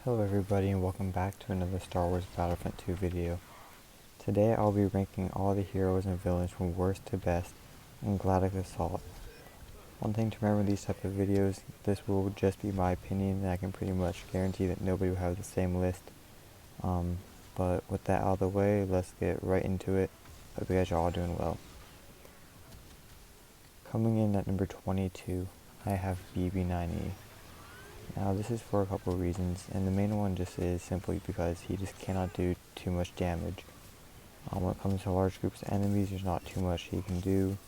Hello everybody and welcome back to another Star Wars Battlefront 2 video. Today I'll be ranking all the heroes and villains from worst to best in Galactic Assault. One thing to remember in these type of videos, this will just be my opinion and I can pretty much guarantee that nobody will have the same list. But with that out of the way, let's get right into it. Hope you guys are all doing well. Coming in at number 22, I have BB-9E. Now this is for a couple of reasons, and the main one just is simply because he just cannot do too much damage. When it comes to large groups of enemies, there's not too much he can do.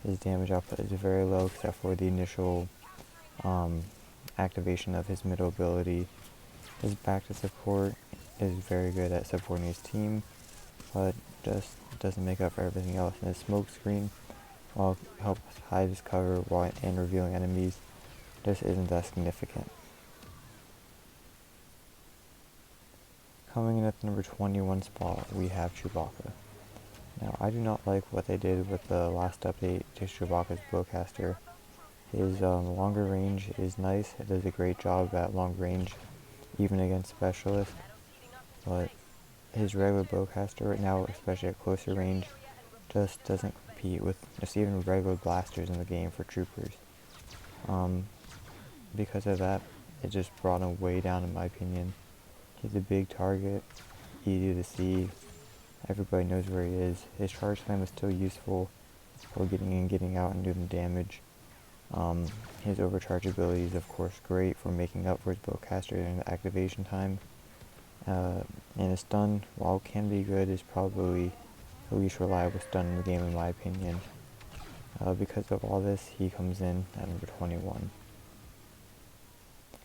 His damage output is very low except for the initial activation of his middle ability. His back to support is very good at supporting his team, but just doesn't make up for everything else. And his smoke screen, while it helps hide his cover and revealing enemies, just isn't that significant. Coming in at the number 21 spot, we have Chewbacca. Now, I do not like what they did with the last update to Chewbacca's bowcaster. His longer range is nice. It does a great job at long range, even against specialists. But his regular bowcaster right now, especially at closer range, just doesn't compete with just even regular blasters in the game for troopers. Because of that, it just brought him way down in my opinion. He's a big target, easy to see, everybody knows where he is. His charge time is still useful for getting in, getting out, and doing damage. His overcharge ability is of course great for making up for his bowcaster during the activation time. And his stun, while it can be good, is probably the least reliable stun in the game in my opinion. Because of all this, he comes in at number 21.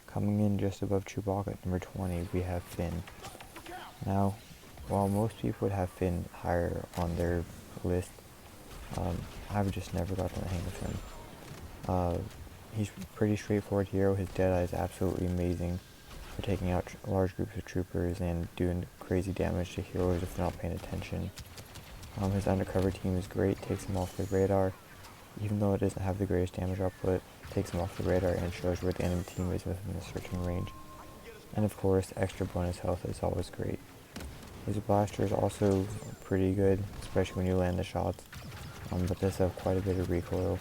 Coming in just above Chewbacca at number 20, we have Finn. Now, while most people would have Finn higher on their list, I've just never gotten the hang of him. He's a pretty straightforward hero. His Deadeye is absolutely amazing for taking out large groups of troopers and doing crazy damage to heroes if they're not paying attention. His undercover team is great, takes him off the radar. Even though it doesn't have the greatest damage output, takes him off the radar and shows where the enemy team is within a certain range. And of course, extra bonus health is always great. His blaster is also pretty good, especially when you land the shots, but does have quite a bit of recoil.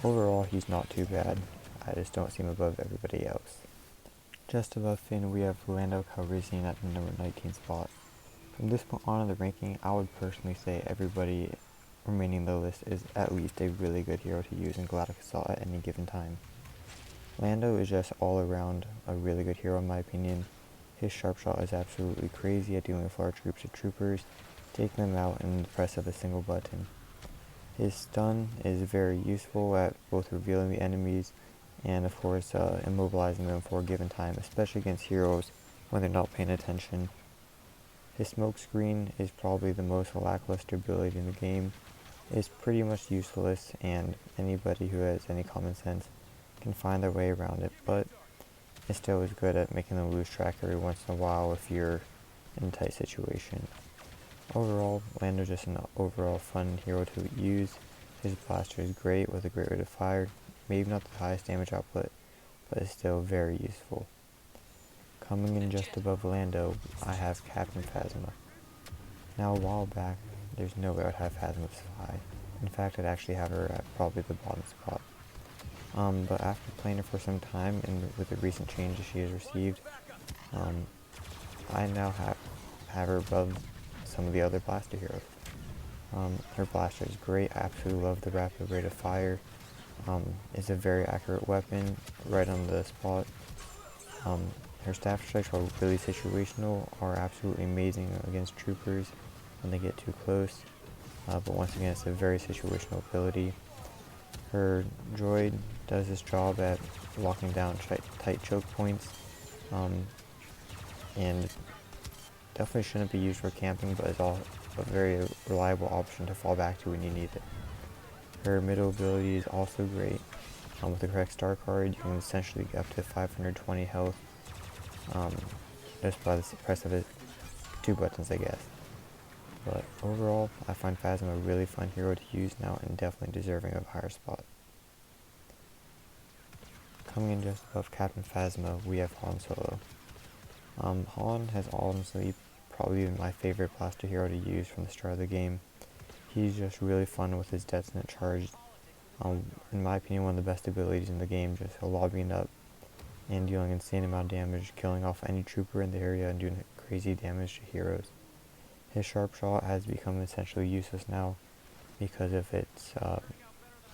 Overall, he's not too bad. I just don't see him above everybody else. Just above Finn, we have Lando Calrissian at the number 19 spot. From this point on in the ranking, I would personally say everybody remaining the list is at least a really good hero to use in Galactic Assault at any given time. Lando is just all around a really good hero in my opinion. His sharp shot is absolutely crazy at dealing with large groups of troopers, taking them out in the press of a single button. His stun is very useful at both revealing the enemies and of course immobilizing them for a given time, especially against heroes when they're not paying attention. His smoke screen is probably the most lackluster ability in the game. It's pretty much useless, and anybody who has any common sense can find their way around it, but it still is good at making them lose track every once in a while if you're in a tight situation. Overall, Lando's just an overall fun hero to use. His blaster is great with a great rate of fire, maybe not the highest damage output, but it's still very useful. Coming in just above Lando, I have Captain Phasma. Now a while back, there's no way I'd have Phasma this high. In fact, I'd actually have her at probably the bottom spot. But after playing her for some time, and with the recent changes she has received, I now have her above some of the other blaster heroes. Her blaster is great. I absolutely love the rapid rate of fire. It's a very accurate weapon, right on the spot. Her staff strikes, while really situational, are absolutely amazing against troopers when they get too close, but once again it's a very situational ability. Her droid does his job at locking down tight choke points, and definitely shouldn't be used for camping, but is all a very reliable option to fall back to when you need it. Her middle ability is also great. With the correct star card, you can essentially get up to 520 health, just by the press of his two buttons, I guess. But overall, I find Phasma a really fun hero to use now and definitely deserving of a higher spot. Coming in just above Captain Phasma, we have Han Solo. Han has honestly probably been my favorite blaster hero to use from the start of the game. He's just really fun with his detonate charge. In my opinion, one of the best abilities in the game, just lobbying up and dealing insane amount of damage, killing off any trooper in the area and doing crazy damage to heroes. His sharp shot has become essentially useless now because of its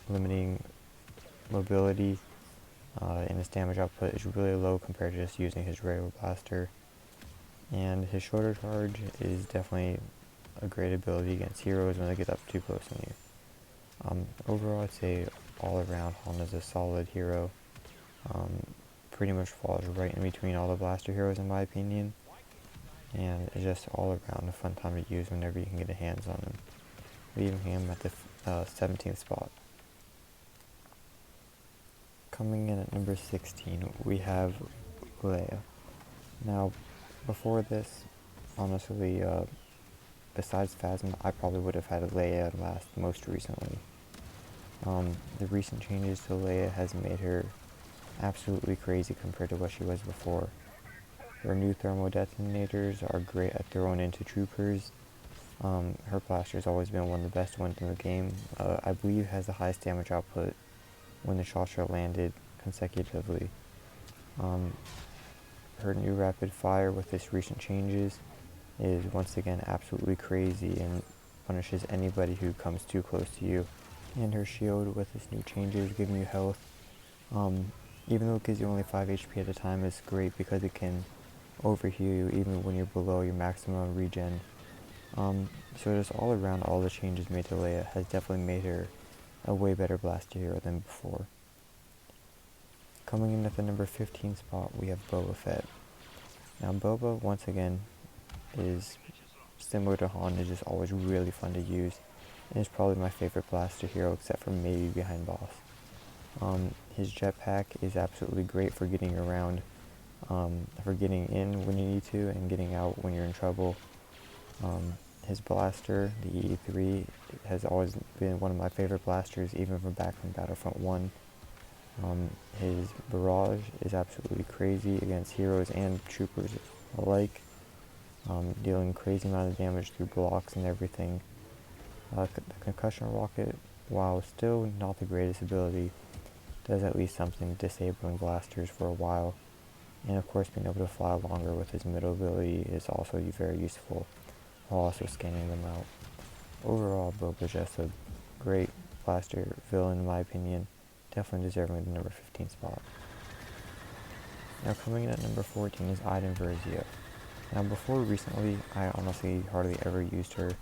limiting mobility, and his damage output is really low compared to just using his regular blaster. And his shoulder charge is definitely a great ability against heroes when they get up too close on you. Overall, I'd say all around Han is a solid hero. Pretty much falls right in between all the blaster heroes in my opinion, and it's just all around a fun time to use whenever you can get a hands on him. Leaving him at the 17th spot. Coming in at number 16, we have Leia. Now, before this, honestly, besides Phasma, I probably would have had Leia last most recently. The recent changes to Leia has made her absolutely crazy compared to what she was before. Her new thermal detonators are great at throwing into troopers. Her blaster has always been one of the best ones in the game. I believe has the highest damage output when the shots are landed consecutively. Her new rapid fire with its recent changes is once again absolutely crazy and punishes anybody who comes too close to you. And her shield with its new changes giving you health, even though it gives you only 5 HP at a time, is great because it can overheal you even when you're below your maximum regen. So just all around, all the changes made to Leia has definitely made her a way better blaster hero than before. Coming in at the number 15 spot, we have Boba Fett. Now Boba, once again, is similar to Han, is just always really fun to use, and is probably my favorite blaster hero except for maybe behind boss. His jetpack is absolutely great for getting around, for getting in when you need to and getting out when you're in trouble. His blaster, the E3, has always been one of my favorite blasters, even from back from Battlefront 1. His barrage is absolutely crazy against heroes and troopers alike, dealing crazy amount of damage through blocks and everything. The concussion rocket, while still not the greatest ability, does at least something disabling blasters for a while. And of course, being able to fly longer with his middle ability is also very useful, while also scanning them out. Overall, Boba's just a great blaster villain in my opinion, definitely deserving the number 15 spot. Now coming in at number 14 is Iden Versio. Now before recently, I honestly hardly ever used her,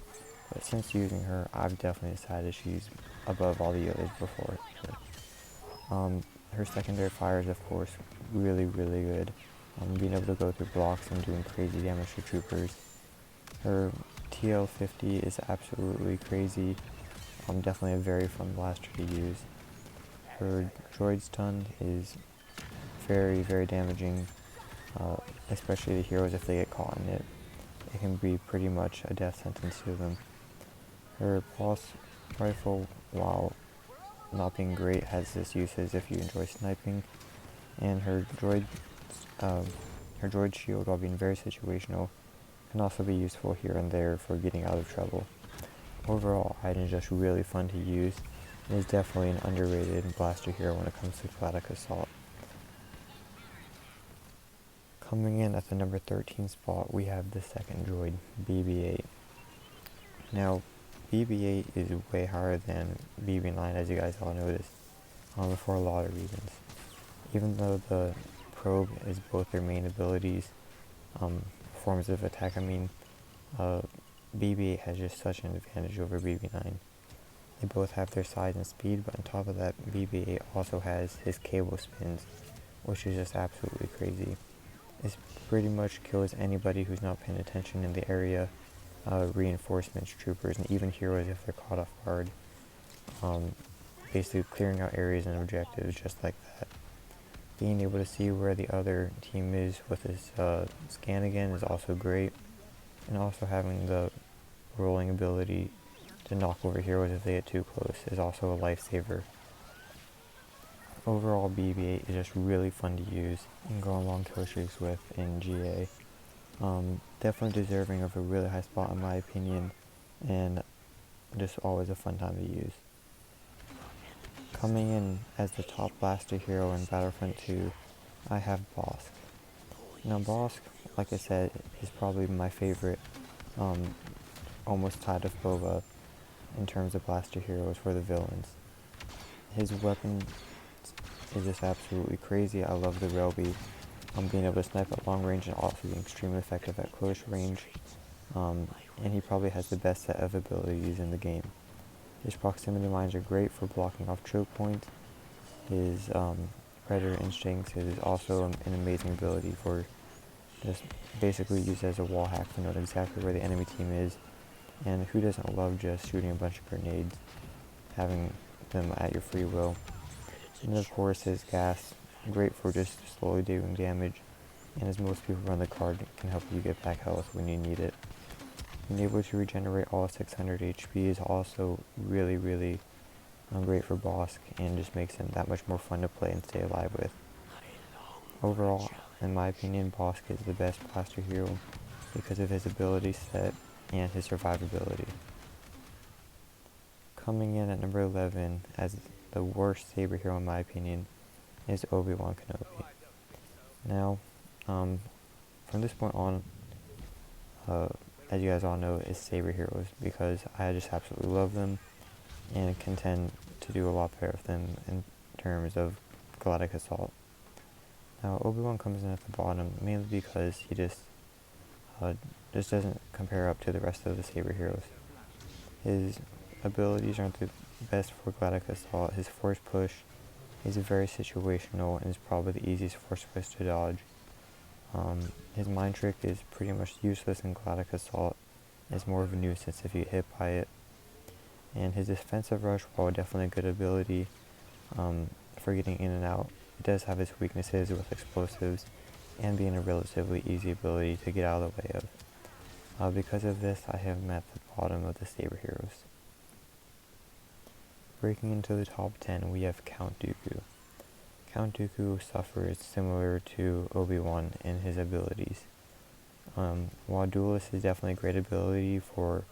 but since using her, I've definitely decided she's above all the others before her. Her secondary fire is of course really good. Being able to go through blocks and doing crazy damage to troopers. Her TL50 is absolutely crazy. Definitely a very fun blaster to use. Her droid stun is very damaging, especially to heroes if they get caught in it. It can be pretty much a death sentence to them. Her pulse rifle, while not being great, has its uses if you enjoy sniping, and her droid shield, while being very situational, can also be useful here and there for getting out of trouble. Overall, Iden is just really fun to use, and is definitely an underrated blaster hero when it comes to Galactic Assault. Coming in at the number 13 spot, we have the second droid, BB-8. Now, BB-8 is way higher than BB-9, as you guys all noticed, for a lot of reasons. Even though the probe is both their main abilities, forms of attack, BB-8 has just such an advantage over BB-9. They both have their size and speed, but on top of that, BB-8 also has his cable spins, which is just absolutely crazy. It pretty much kills anybody who's not paying attention in the area, reinforcements, troopers, and even heroes if they're caught off guard. Basically clearing out areas and objectives just like that. Being able to see where the other team is with his scan again is also great, and also having the rolling ability to knock over heroes if they get too close is also a lifesaver. Overall, BB-8 is just really fun to use and go on long kill streaks with in GA. Definitely deserving of a really high spot in my opinion, and just always a fun time to use. Coming in as the top blaster hero in Battlefront 2, I have Bosk. Now Bosk, like I said, is probably my favorite, um, almost tied with Boba in terms of blaster heroes for the villains. His weapon is just absolutely crazy. I love the railby. Being able to snipe at long range and also being extremely effective at close range. And he probably has the best set of abilities in the game. His proximity mines are great for blocking off choke points. His Predator Instincts is also an amazing ability for just basically used as a wall hack to know exactly where the enemy team is. And who doesn't love just shooting a bunch of grenades, having them at your free will. And of course his gas, great for just slowly doing damage, and as most people run the card, can help you get back health when you need it. Being able to regenerate all 600 HP is also really great for Bosk, and just makes him that much more fun to play and stay alive with. Overall, in my opinion, Bosk is the best blaster hero because of his ability set and his survivability. Coming in at number 11 as the worst saber hero in my opinion is Obi-Wan Kenobi. Now, from this point on, as you guys all know, is saber heroes because I just absolutely love them and can tend to do a lot better with them in terms of Galactic Assault. Now, Obi-Wan comes in at the bottom mainly because he just doesn't compare up to the rest of the saber heroes. His abilities aren't the best for Galactic Assault. His force push is very situational and is probably the easiest force push to dodge. His mind trick is pretty much useless in Galactic Assault. It's more of a nuisance if you get hit by it. And his defensive rush, while definitely a good ability for getting in and out, it does have its weaknesses with explosives and being a relatively easy ability to get out of the way of. Because of this, I have him at the bottom of the saber heroes. Breaking into the top 10, we have Count Dooku. Count Dooku suffers similar to Obi-Wan in his abilities. While Duelist is definitely a great ability for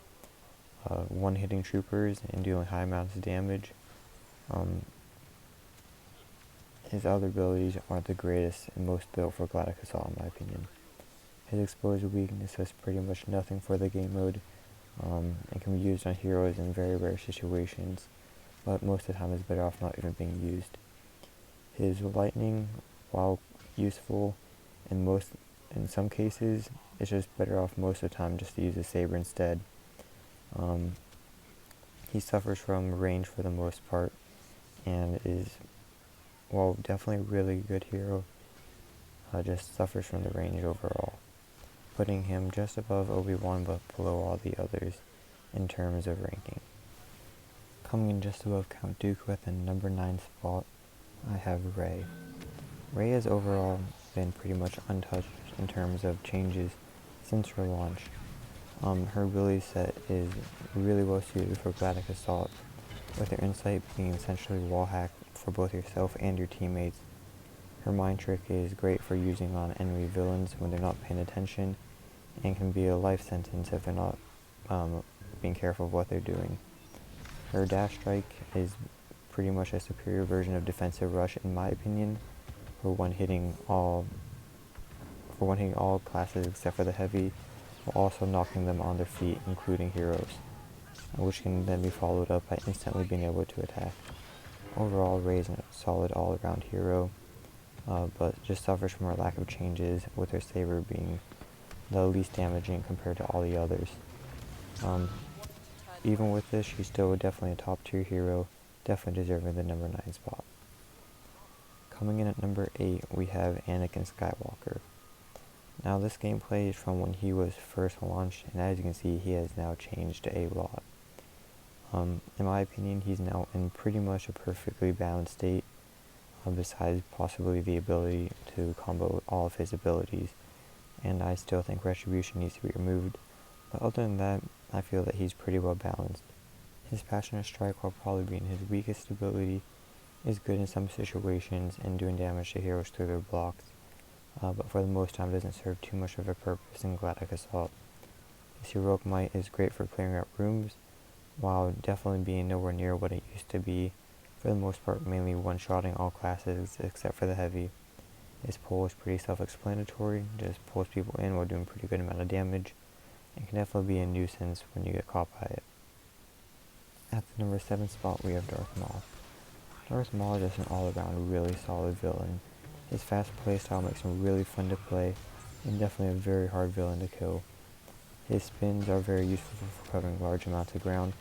one-hitting troopers and dealing high amounts of damage, his other abilities aren't the greatest and most built for Galactic Assault in my opinion. His exposure weakness does pretty much nothing for the game mode, and can be used on heroes in very rare situations, but most of the time is better off not even being used. His lightning, while useful in some cases, it's just better off most of the time just to use a saber instead. He suffers from range for the most part, and is, while definitely a really good hero, just suffers from the range overall, putting him just above Obi-Wan but below all the others in terms of ranking. Coming in just above Count Dooku at the number 9 spot, I have Rey. Rey has overall been pretty much untouched in terms of changes since her launch. Her ability set is really well suited for Galactic Assault, with her insight being essentially wall hack for both yourself and your teammates. Her mind trick is great for using on enemy villains when they're not paying attention, and can be a life sentence if they're not being careful of what they're doing. Her dash strike is pretty much a superior version of defensive rush in my opinion, for one hitting all classes except for the heavy, while also knocking them on their feet, including heroes, which can then be followed up by instantly being able to attack. Overall, Rey is a solid all-around hero, but just suffers from her lack of changes, with her saber being the least damaging compared to all the others. Even with this, she's still definitely a top tier hero, definitely deserving the number 9 spot. Coming in at number 8, we have Anakin Skywalker. Now this gameplay is from when he was first launched, and as you can see, he has now changed a lot. In my opinion, he's now in pretty much a perfectly balanced state, besides possibly the ability to combo all of his abilities, and I still think Retribution needs to be removed, but other than that, I feel that he's pretty well balanced. His Passionate Strike, while probably being his weakest ability, is good in some situations and doing damage to heroes through their blocks, but for the most time doesn't serve too much of a purpose in Galactic Assault. His heroic might is great for clearing out rooms, while definitely being nowhere near what it used to be, for the most part mainly one-shotting all classes except for the heavy. His pull is pretty self-explanatory, just pulls people in while doing a pretty good amount of damage, and can definitely be a nuisance when you get caught by it. At the number 7 spot we have Darth Maul. Darth Maul is just an all-around really solid villain. His fast playstyle makes him really fun to play, and definitely a very hard villain to kill. His spins are very useful for covering large amounts of ground,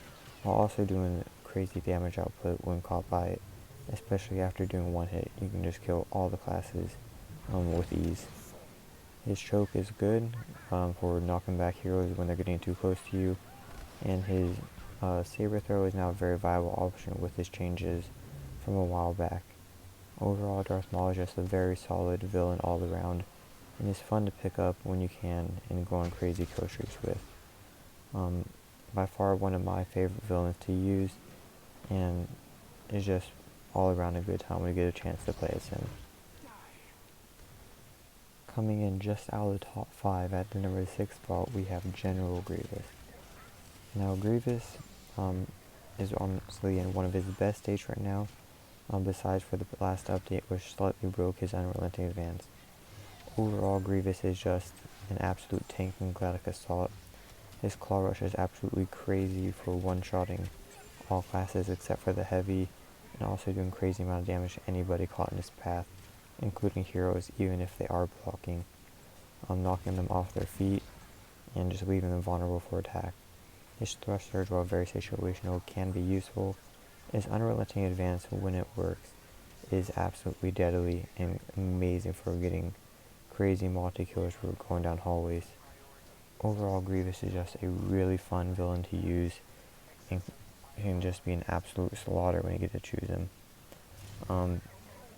while also doing crazy damage output when caught by it, especially after doing one hit. You can just kill all the classes with ease. His choke is good for knocking back heroes when they're getting too close to you, and his saber throw is now a very viable option with his changes from a while back. Overall, Darth Maul is just a very solid villain all around, and is fun to pick up when you can and go on crazy kill streaks with. By far one of my favorite villains to use, and is just all around a good time when you get a chance to play as him. Coming in just out of the top 5 at the number 6 spot, we have General Grievous. Now Grievous is honestly in one of his best states right now, besides for the last update which slightly broke his unrelenting advance. Overall, Grievous is just an absolute tank in Galactic Assault. His claw rush is absolutely crazy for one-shotting all classes except for the heavy, and also doing crazy amount of damage to anybody caught in his path, including heroes even if they are blocking, knocking them off their feet and just leaving them vulnerable for attack. His thrust surge, while very situational, can be useful. His unrelenting advance, when it works, is absolutely deadly and amazing for getting crazy multi-killers who are going down hallways. Overall, Grievous is just a really fun villain to use, and can just be an absolute slaughter when you get to choose him.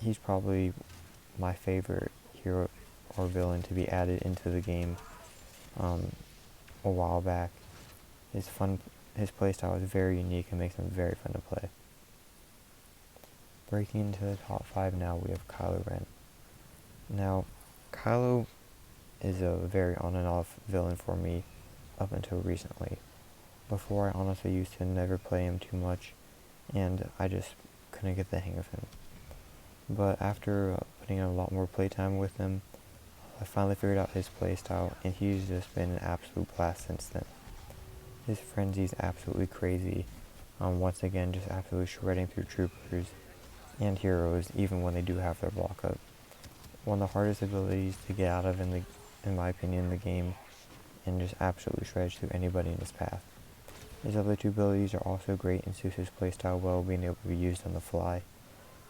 He's probably my favorite hero or villain to be added into the game a while back. His playstyle is very unique and makes him very fun to play. Breaking into the top 5 now, we have Kylo Ren. Now, Kylo is a very on and off villain for me up until recently. Before, I honestly used to never play him too much, and I just couldn't get the hang of him. But after putting in a lot more playtime with him, I finally figured out his playstyle, and he's just been an absolute blast since then. His frenzy is absolutely crazy, once again just absolutely shredding through troopers and heroes even when they do have their block up. One of the hardest abilities to get out of in my opinion in the game, and just absolutely shreds through anybody in his path. His other two abilities are also great and suits his playstyle well, being able to be used on the fly.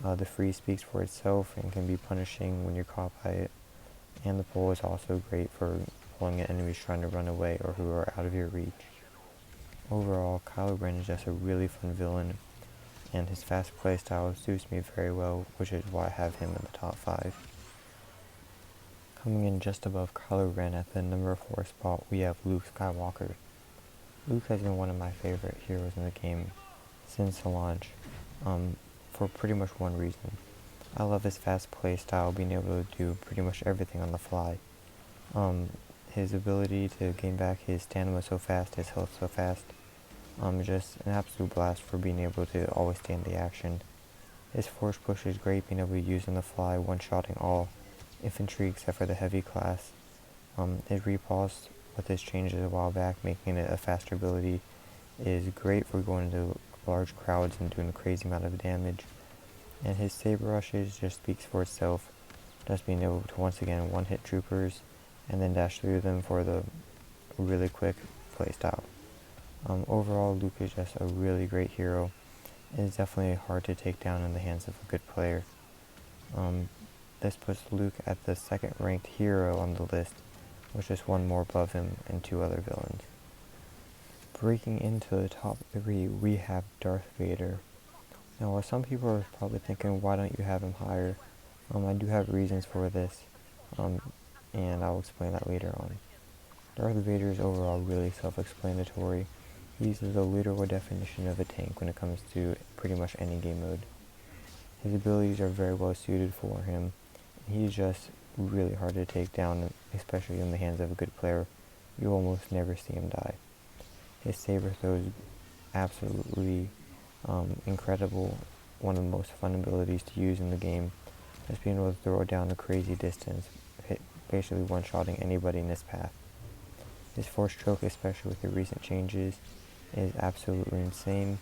The freeze speaks for itself and can be punishing when you're caught by it, and the pull is also great for pulling at enemies trying to run away or who are out of your reach. Overall, Kylo Ren is just a really fun villain, and his fast playstyle suits me very well, which is why I have him in the top 5. Coming in just above Kylo Ren at the number 4 spot, we have Luke Skywalker. Luke has been one of my favorite heroes in the game since the launch, for pretty much one reason. I love his fast playstyle, being able to do pretty much everything on the fly. His ability to gain back his stamina so fast, his health so fast, just an absolute blast for being able to always stay in the action. His force push is great, being able to use on the fly, one-shotting all infantry except for the heavy class. His repulse with his changes a while back, making it a faster ability, is great for going into large crowds and doing a crazy amount of damage. And his saber rushes just speaks for itself, just being able to once again one-hit troopers and then dash through them for the really quick playstyle. Overall, Luke is just a really great hero. It is definitely hard to take down in the hands of a good player. This puts Luke at the second ranked hero on the list, with just one more above him and 2 other villains. Breaking into the top 3, we have Darth Vader. Now, while some people are probably thinking, why don't you have him higher? I do have reasons for this, and I'll explain that later on. Darth Vader is overall really self-explanatory. He's the literal definition of a tank when it comes to pretty much any game mode. His abilities are very well suited for him. He's just really hard to take down, especially in the hands of a good player. You almost never see him die. His saber throw is absolutely incredible, one of the most fun abilities to use in the game. Just being able to throw it down a crazy distance, basically one-shotting anybody in his path. His force choke, especially with the recent changes, is absolutely insane.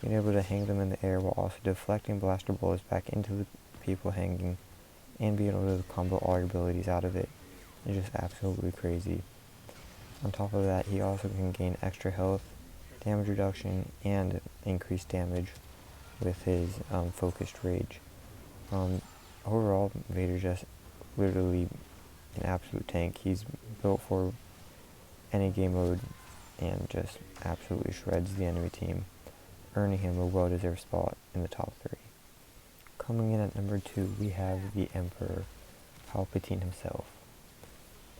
Being able to hang them in the air while also deflecting blaster bullets back into the people hanging, and being able to combo all your abilities out of it is just absolutely crazy. On top of that, he also can gain extra health, damage reduction, and increased damage with his focused rage. Overall, Vader's just literally an absolute tank. He's built for any game mode and just absolutely shreds the enemy team, earning him a well-deserved spot in the top 3. Coming in at number 2, we have the Emperor, Palpatine himself.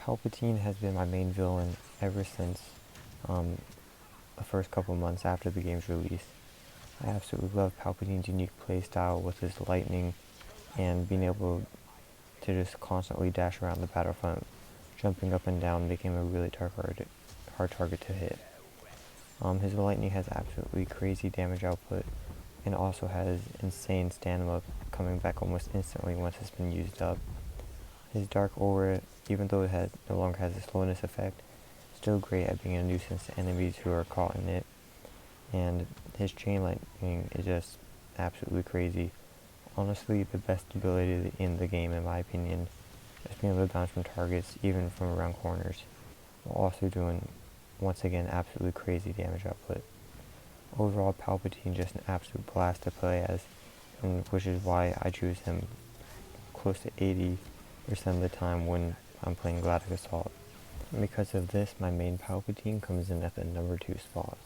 Palpatine has been my main villain ever since the first couple months after the game's release. I absolutely love Palpatine's unique playstyle with his lightning and being able to just constantly dash around the Battlefront, jumping up and down, making him a really hard target to hit. His lightning has absolutely crazy damage output and also has insane stamina coming back almost instantly once it's been used up. His dark aura, even though it no longer has a slowness effect, still great at being a nuisance to enemies who are caught in it. And his chain lightning is just absolutely crazy. Honestly, the best ability in the game, in my opinion, is being able to bounce from targets, even from around corners, while also doing, once again, absolutely crazy damage output. Overall, Palpatine just an absolute blast to play as, and which is why I choose him close to 80% of the time when I'm playing Galactic Assault. And because of this, my main Palpatine comes in at the number 2 spot.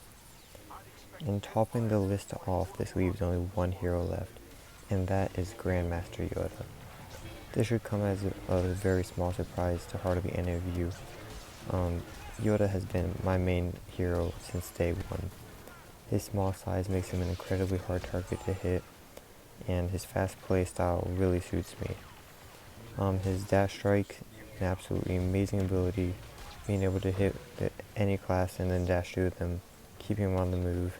And topping the list off, this leaves only one hero left, and that is Grandmaster Yoda. This should come as a very small surprise to hardly any of you. Yoda has been my main hero since day one. His small size makes him an incredibly hard target to hit, and his fast play style really suits me. His dash strike is an absolutely amazing ability, being able to hit any class and then dash through them, keeping him on the move,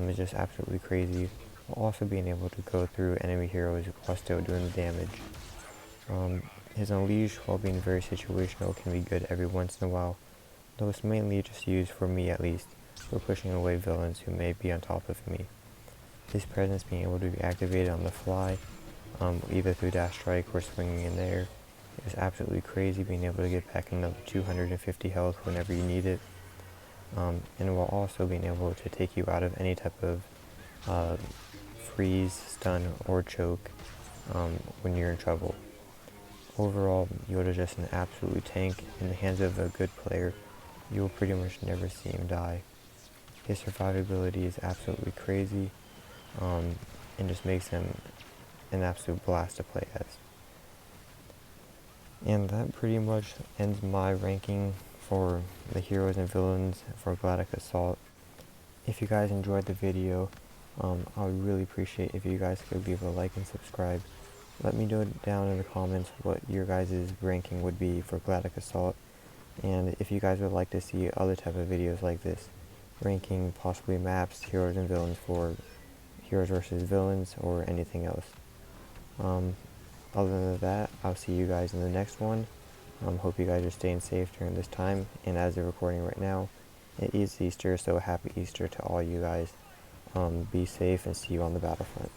is just absolutely crazy, while also being able to go through enemy heroes while still doing the damage. His Unleash, while being very situational, can be good every once in a while, though it's mainly just used, for me at least, for pushing away villains who may be on top of me. His presence being able to be activated on the fly, either through dash strike or swinging in there, is absolutely crazy, being able to get back another 250 health whenever you need it, and while also being able to take you out of any type of freeze, stun, or choke when you're in trouble. Overall, Yoda's just an absolute tank. In the hands of a good player, you will pretty much never see him die. His survivability is absolutely crazy, and just makes him an absolute blast to play as. And that pretty much ends my ranking for the heroes and villains for Galactic Assault. If you guys enjoyed the video, I would really appreciate if you guys could leave a like and subscribe. Let me know down in the comments what your guys' ranking would be for Galactic Assault, and if you guys would like to see other type of videos like this, ranking possibly maps, heroes and villains for heroes versus villains, or anything else. Other than that, I'll see you guys in the next one. Hope you guys are staying safe during this time, and as they're recording right now, it is Easter, so happy Easter to all you guys. Be safe and see you on the Battlefront.